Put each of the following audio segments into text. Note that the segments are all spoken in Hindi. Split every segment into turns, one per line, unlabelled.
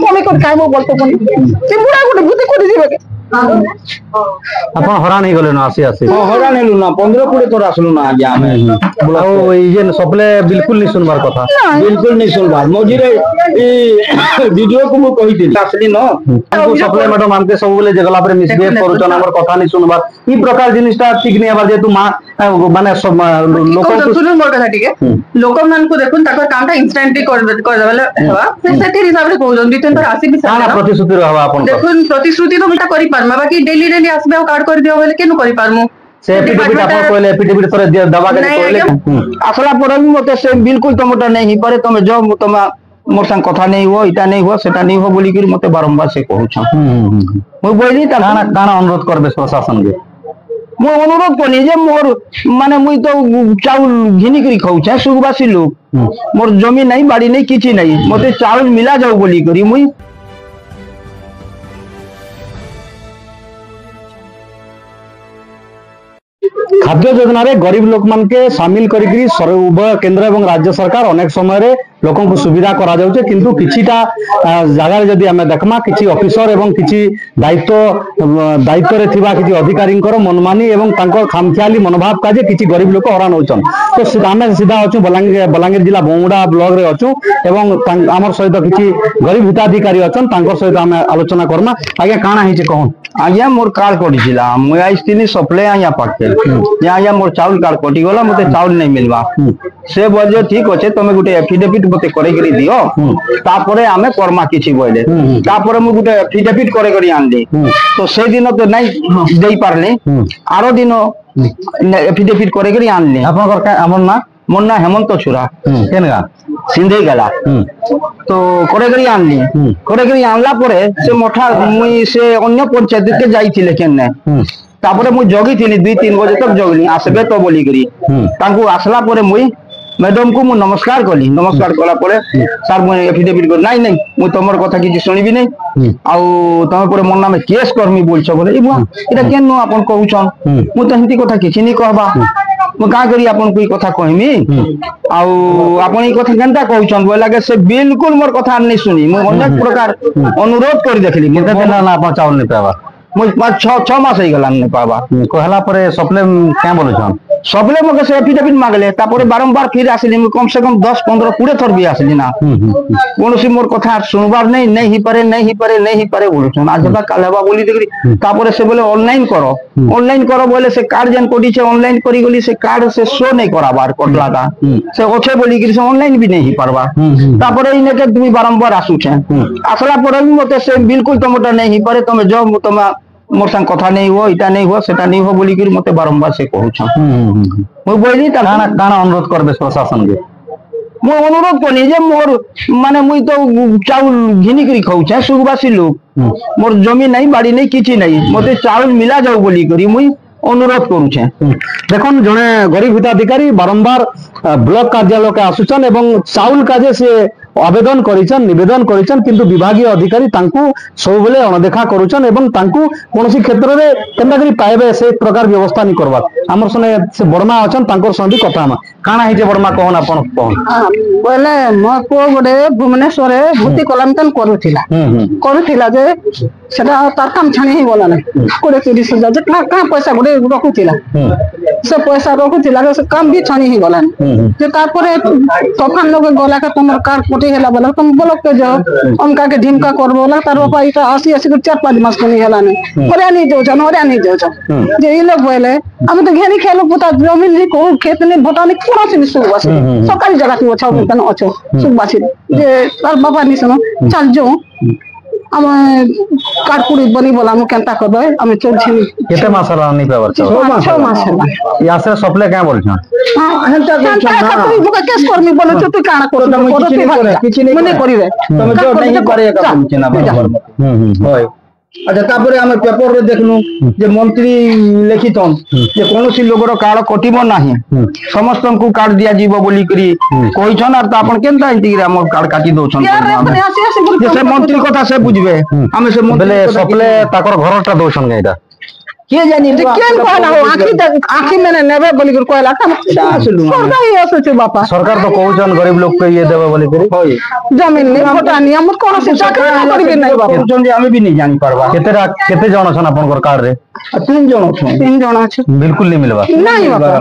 कमी कर खाइबो बोलतो कोनी से बुढ़ा गोटे बुद्धि कर दिबे के
अपन हरान ही गले ना आसी आसी
हरान हेलु ना 15-20 तोर आसलु ना आगे हमें
आउ ई जे सप्ले बिल्कुल नहीं सुनबार कथा
बिल्कुल नहीं सुनबार मौजी रे ई वीडियो को मु कहिति आसली न
हमको सप्ले मैडम हमके सब बोले जगला पर मिसबिहेव करूछन हमर कथा नहीं सुनबार ई प्रकार जिनिसटा ठीक नहीं आबार जे तू माने सब लोक
सुनुन मोर कथा ठीक है लोक मान को देखुन ताकर कामटा इंस्टेंटली कर देबले हेबा से सेठी हिसाब रे कहउजन दितन पर आसी भी
सारा प्रतिश्रुति रहबा अपन
देखुन प्रतिश्रुति तो मटा करि पारमा बाकी डेली डेली आसबे कार्ड कर दियो बोले केनु करि पारमु
से एफिडेविट अपन कोले एफिडेविट तोरे दबा के कोले
आसला पर भी मते से बिल्कुल तमटा नहीं पारे तमे जो तमे मोर संग कथा नहीं हो इटा नहीं हो सेटा नहीं हो बोली कि मते बारंबार से कहू छ मु बोली ता
काना अनुरोध करबे प्रशासन के
मु अनुरोध कोनी जे मोर माने मुई तो चाउल घिनी करी खाऊ छ सुगबासी लोग मोर जमीन नहीं बाड़ी नहीं किछि नहीं मते चाउल मिला जाऊ बोली करी मुई
खाद्य योजना रे गरीब लोक मान के शामिल करी उभय केंद्र एवं राज्य सरकार अनेक समय रे लोकन को सुविधा करा जाउचे किंतु किछिटा जगह रे जदी हमें देखमा किछि ऑफिसर एवं किछि दायित्व रे थिबा किछि अधिकारी मनमानी एवं तांको खामखियाली मनोभाव का जे किछि गरीब लोक हरान होचन तो हमें सीधा अछु बलांगीर जिला बोमुडा ब्लॉक रे अछु एवं हमर सहित किछि गरीब हिताधिकारी अछन तांकर सहित हमें आलोचना करना आगे काना हिचे कहन
आज्ञा मोर कार्ड कटिला मुई आइसथिनी सप्ले आज्ञा पाके आज्ञा मोर चाउल कार्ड कटि गला मते चाउल नहीं मिलवा से बोले ठीक अच्छे तुम गोटे एफिडेविट मते करे करी दियो तापरे आमे कर्मा किछि बोले तापरे मु गोटे एफिडेविट करे करी आनली तो से दिन तो नहीं देई पारले आरो दिन एफिडेविट करे करी आनली
आपन हमर ना
मोर ना हेमंत छुरा
केनगा
सिंधे गला तो करे करी आनली करे करी आनला परे से मोठा मुई से अन्य पंचायत के जाइथिले केने तापरे मु जगी थिली 2-3 बजे तक जगली आसबे तो बोली करी तांको आसला परे मुई मैडम को मु नमस्कार कली नमस्कार कला परे सर मु एफिडेविट कर नहीं नहीं मु तमर कथा किछि सुनिबी नहीं आउ तमे परे मन नामे केस करमी बोलछ बोले इबा एटा केन नो आपन कहउछन मु त हिंती कथा किछि नहीं कहबा मु का करी आपन कोई कथा कहमी आउ आपन ई कथा केनता कहउछन बोला के से बिल्कुल मोर कथा नहीं सुनी मु अनेक प्रकार अनुरोध कर देखली
केते दिन ना आपन चावल नहीं पावा
मु 5-6 मास ही गला नहीं पावा
कहला परे सप्ले क्या बोलछन
सबले मके से एफिडेविट मांगले तापरे बारंबार फिर आसली कम से कम 10-15-20 थर भी आसली ना कोनोसी मोर कथा सुनबार नहीं ही पारे बोलछन आज बा कालेबा बोली देखरी तापरे से बोले ऑनलाइन करो बोले से कार्ड जन कोडी से ऑनलाइन करी गली से कार्ड से शो नहीं कराबार कोटला का से ओछे बोली कि से ऑनलाइन भी नहीं पारबा तापरे इने के तुम बारंबार आसु छे आसला पर भी मते से बिल्कुल तमटा नहीं पारे तमे जो तमा मोर संग कथा नहीं हो इटा नहीं हो सेटा नहीं हो बोली कि मते बारंबार से कहू छ मु बोली ता
काना अनुरोध करबे प्रशासन के
मु अनुरोध कोनी जे मोर माने मुई तो चाउल घिनी करी खाऊ छ सुगबासी लोग मोर जमीन नहीं बाड़ी नहीं किछि नहीं मते चाउल मिला जाऊ बोली करी मुई अनुरोध करू छे
देखन जने गरीब हिताधिकारी बारंबार ब्लॉक कार्यालय के आसुचन एवं चाउल का जे से आवेदन करिचन निवेदन करिचन किंतु विभागीय अधिकारी तांकू सब बेले अनदेखा करूचन एवं तांकू कोनोसी क्षेत्र रे केनता करी पाएबे से प्रकार व्यवस्था नहीं करबा हमर सने से बर्मा अछन तांकर संदी कथा मा काना हिजे बर्मा कोन आपन कोन
बोले म को गोटे भुवनेश्वर रे भूति कलमतन करूथिला जे सेटा तार काम छानी ही बोला नहीं कोडे 30,000 जे का पैसा गोटे रखुथिला से पैसा रखुथिला से काम भी छानी ही बोला जे तारपरे तफान लोग गला का तुमर कार कोटी हेला बोला तुम ब्लॉक के जाओ उनका के ढिमका कर बोला तार बापा इटा 80 को 4-5 मास को नहीं हेला नहीं ओरे नहीं जाओ जे ई लोग बोले हम तो घेनी खेलो पुता जमीन नी को खेत ने भटानी पूरा से सुख बस सरकारी जगह की अच्छा तन अच्छो सुख बासी जे तार बापा नहीं सुनो चल जो हम काटपुड़ी बनी बोला हम केनता करबे हम चल छी
केते मास रा नहीं पावर
6 मास
या से सप्ले क्या बोल छ
हां हंता काटपुड़ी बुका केस करमी बोले तू काना करो किछि नहीं मने करिवे
तुम जो नहीं करे का किछि ना बराबर होय अच्छा तापरे हम पेपर रे देखनु जे मंत्री लिखितन जे कोनोसी लोगर कार्ड कटिबो नाही समस्त को कार्ड दिया जीवो बोली करी कोइ छन और त आपन केनता इंती रे हमर कार्ड काटी दो छन जे से मंत्री कथा से बुझबे हम से
बोले सप्ले ताकर घरटा दोछन गइदा
किए जानी
जे केन कहला हो आखी में नेबे बोली कर कहला सरकार ही असुच बापा
सरकार तो कहउछन गरीब लोग के ये देबे बोली करी
होय
जमीन नहीं भोटा नहीं हम कौन से चाकरी ना करबे नहीं बापा
जे हमें भी नहीं जानी परबा
केते जण छन आपन कार रे
3 जण छन
3 जण अछि
बिल्कुल नहीं मिलबा
नहीं बापा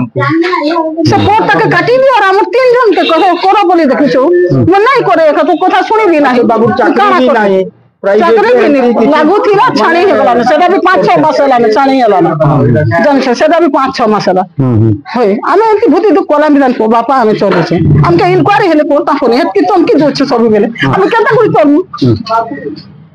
सपोर्ट तक काटी दियो और हम 3 जण के कहो करो बोली देखिछो मैं नहीं करे तो कथा सुनी भी नहीं बाबू
चाकरी भी नहीं
चाकरी भी नहीं लागू थी ना छाणी हे गला सेटा भी 5-6 मास होला ना छाणी होला ना जन से सेटा भी 5-6 मास होला होय आमे एंती भूति दुख कोला मिलन को बापा आमे चले छे हमके इनक्वायरी हेले पोता फोन हे कि तुम की दोछ सब बेले आमे केता कोई करमु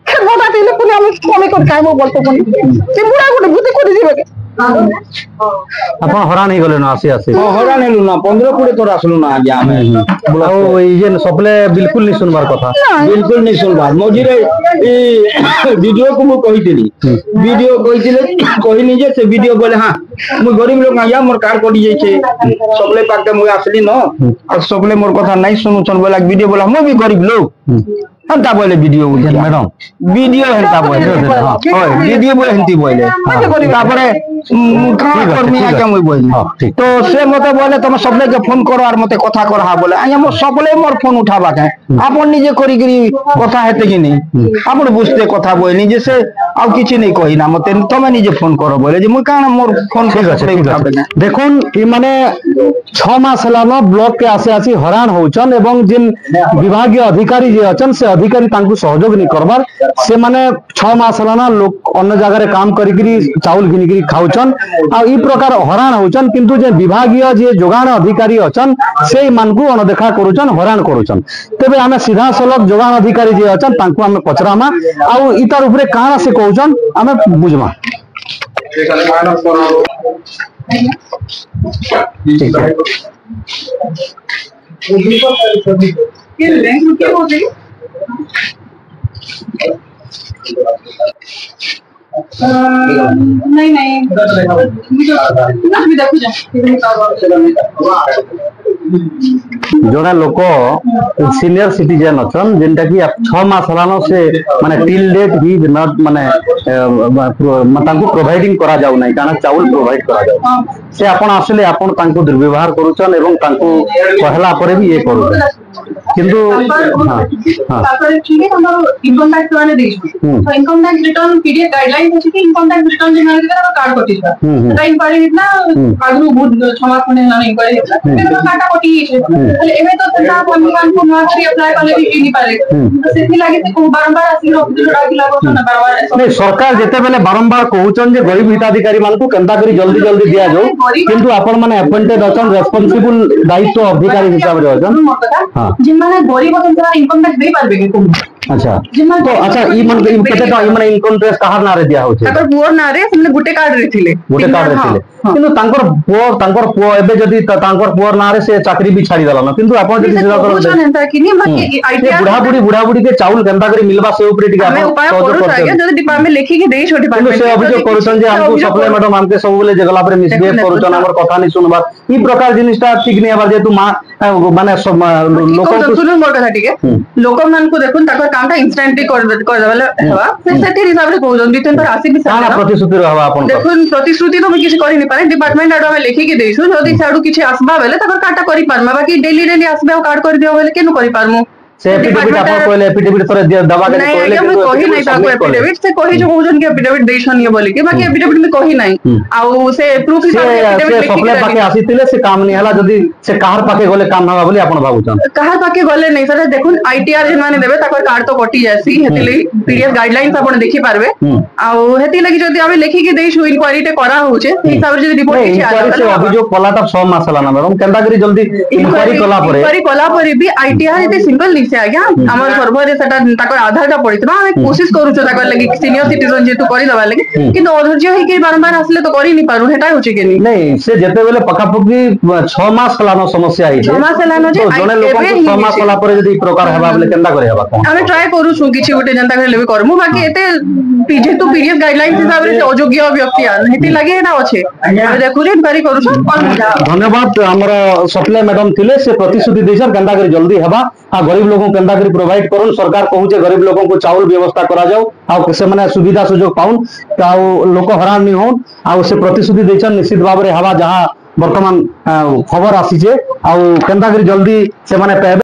के मोटा दिले पुनी आमे फोन कर कायमो बोलतो कोनी कि बुढ़ा गुटे भूति कोडी जीवे
अपन हरान ही गले ना आसी आसी
हरान हेलु ना 15-20 तोर आसलु ना आगे आमे
बुलाओ ये सपले बिल्कुल नहीं सुनबार कथा
बिल्कुल नहीं सुनबार मझिरे ए वीडियो को मु कहितली वीडियो कहितले कहिनी जे से वीडियो बोले हां मु गरीब लोग या मोर कार कटी जाय छे सबले पाके मु आसली न और सबले मोर कथा नहीं सुनु छन बोला वीडियो बोला मु भी गरीब लोग हंता बोले वीडियो मैडम वीडियो हंता बोले ओय वीडियो बोले हंती बोले तापरे तो से मते बोले तुम सबले के फोन करो और मते कथा कर हा बोले आया मो सबले मोर फोन उठाबा के आपन निजे करी करी कथा हेते कि नहीं आपन बुझते कथा बोली जे से आ किछि नहीं कहि ना मते तमे निजे फोन करो बोले जे मु काना मोर फोन के उठाबे
देखुन ई माने 6 मास हलानो ब्लॉक के आसे आसी हरान होचन एवं जिन विभागीय अधिकारी जे अचन से अधिकारी तांकु सहयोग नहीं करबार से माने 6 मास हलाना लोग अन्य जगह रे काम करी करी चाउल घिनी करी खाउचन आ ई प्रकार हरान होचन किंतु जे विभागीय जे जोगान अधिकारी अचन से मानकु अनदेखा करूचन हरान करूचन तबे हमें सीधा सलग जोगान अधिकारी जे अचन तांकु हमें पचरामा आ ई तार ऊपर काना से कहउचन हमें बुझमा ठीक है
नहीं नहीं
जोड़ा लोक सीनियर सिटीजन अछन जेंटा कि 6 मास हलानो से माने टिल डेट ही नॉट माने तांको प्रोवाइडिंग करा जाउ नै काना चाउल प्रोवाइड करा जाउ से आपण आसले आपण तांको दुर्व्यवहार करूछन एवं तांको कहला परे भी ये करू किंतु हां
तापर ठीक है हमरो इनकम टैक्स वाले देछ तो income tax return PDF guideline अछि कि इनकम टैक्स रिटर्न जे माने के कार्ड कटिसा त इंक्वायरी इतना आगु बहुत 6 मास पने ना इंक्वायरी इतना तो काटा कटि छै એટલે एमे तो ना पंजीकरण को नौकरी अप्लाई करले भी नहीं पारे तो सेथि लागि से बारंबार आसी ऑफिस जोड़ा कि लागो ना बारंबार
नहीं सरकार जेते बेले बारंबार कहउचन जे गरीब हिताधिकारी मानकु केंता करी जल्दी जल्दी दिया जाओ किंतु आपण माने अपॉइंटेड अछन रेस्पोंसिबल दायित्व अधिकारी हिसाब रे अछन हां
जे माने गरीब अछन इनकम टैक्स दे पारबे के
अच्छा तो अच्छा ई मन केते तो ई माने इनकम टैक्स कहार ना रे दिया होचे
ताकर पुअर ना रे हमने गुटे कार्ड रे थिले
किंतु तांकर पुअर एबे जदी तांकर पुअर ना रे से चाकरी भी छाड़ी दला ना किंतु आपण जदी सीधा कर
एंता कि नहीं बाकी आईटीआर
बुढ़ा बुढ़ी के चाउल केंता करी मिलबा से ऊपर टिका
हमें उपाय करू आगे जदी डिपार्टमेंट लेखि के देई छोटी डिपार्टमेंट
से अभियोग करूछन जे हमको सप्लाई मैडम हमके सब बोले जगला पर मिसबिहेव करूछन हमर कथा नहीं सुनबा ई प्रकार जिनिसटा ठीक नहीं आबार जे तू माने सब लोक
तो सुनो मोर कथा ठीक है लोक मान को देखुन ताकर कामटा इंस्टेंटली कर देबले हवा से सेठी हिसाब रे कहउजन रिटर्न पर आसी भी
सारा प्रतिश्रुति रहबा आपण
देखुन प्रतिश्रुति तो किछि करि नहीं पारे डिपार्टमेंट आडो में लेखि के देइसु जदी साडू किछि आसबा बेले ताकर काटा करि पारमा बाकी डेली आसबे कार्ड कर दियो बेले केनु करि पारमु
से एफिडेविट आपण कोइले एफिडेविट तोरे दबा के कोइले
नहीं मैं कहि नहीं ताको एफिडेविट से कहि जो कहउजन के एफिडेविट देइछन ये बोली के बाकी एफिडेविट में कहि नहीं आ से प्रूफ हिसाब से एफिडेविट
सप्लाई पाके आसीतिले से काम नहीं हला जदी से काहर पाके गले काम हवा बोली आपण भाबुछन
काहर पाके गले नहीं सर देखुन आईटीआर जे माने देबे ताकर कार्ड तो कटि जासी हेतिले पीडीएफ गाइडलाइंस आपण देखि पारबे आ हेति लागि जदी आमे लेखि के देइछु इंक्वायरी टे करा होचे हिसाब से रिपोर्ट किछि
इंक्वायरी से अभियोग कलाटा 6 मास हला ना मैडम केंदा करी जल्दी इंक्वायरी कला परे
भी आईटीआर एते सिंपल लिखसे आज्ञा हमर सर्वर सेटा ताकर आधार टा पड़ितबा हम कोशिश करूछु ताकर लागि सीनियर सिटीजन जेतु करि दबा लागि किंतु अधैर्य होई के बारंबार आसले तो करि नहीं पारु हेटा होचे के नहीं
से जेते बेले पकापकी 6 मास हलानो समस्या आई
6 मास हलानो जे
जने लोक 6 मास हला परे जदी प्रकार हेबा बेले केंदा करे हेबा
हम ट्राई करूछु किछि उटे जनता करे लेबे करमु बाकी एते जेतु पीडीएफ गाइडलाइंस हिसाब रे अयोग्य व्यक्ति हेति लागि हेटा अछि हम देखु जे इंक्वायरी करूछु धन्यवाद
हमर सप्लाई मैडम थिले से प्रतिश्रुति देछन केंदा करे जल्दी हेबा आ गरीब लोग को केंदा करी प्रोवाइड करन सरकार कहूचे गरीब लोगों को चाउल व्यवस्था करा जाओ आ से माने सुविधा सुजोग पाउन आ लोक हरान नहीं होन आ से प्रतिश्रुति देछन निश्चित भाव रे हवा जहां वर्तमान खबर आसी जे आ केंदा करी जल्दी से माने